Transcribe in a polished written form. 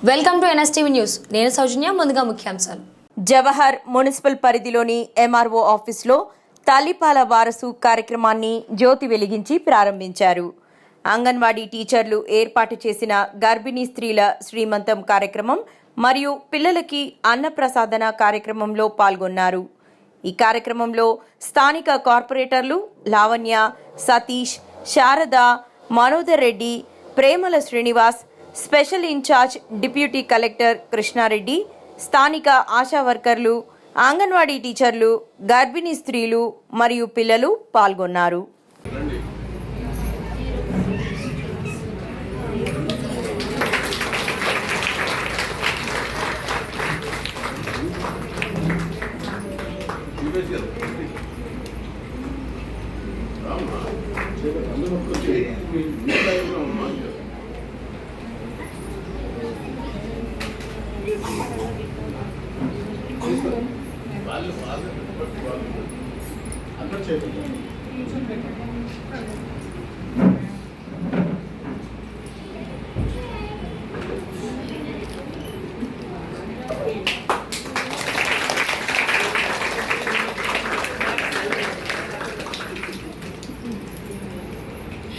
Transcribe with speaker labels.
Speaker 1: Welcome to NSTV news. నేను సౌజన్య. ముందుగా ముఖ్యాంశాలు.
Speaker 2: జవహర్ మున్సిపల్ పరిధిలోని ఎంఆర్ఓ ఆఫీసులో తల్లిపాల వారసు కార్యక్రమాన్ని జ్యోతి వెలిగించి ప్రారంభించారు. అంగన్వాడీ టీచర్లు ఏర్పాటు చేసిన గర్భిణీ స్త్రీల శ్రీమంతం కార్యక్రమం మరియు పిల్లలకి అన్నప్రసాదన కార్యక్రమంలో పాల్గొన్నారు. ఈ కార్యక్రమంలో స్థానిక కార్పొరేటర్లు Lavanya, Satish, Sharada, Manodar Reddy, Premala Srinivas, special in-charge deputy collector Krishnareddy, స్థానిక ఆశా వర్కర్లు, అంగన్వాడీ టీచర్లు, గర్భిణీ స్త్రీలు మరియు పిల్లలు పాల్గొన్నారు.
Speaker 3: అందరూ చేతులు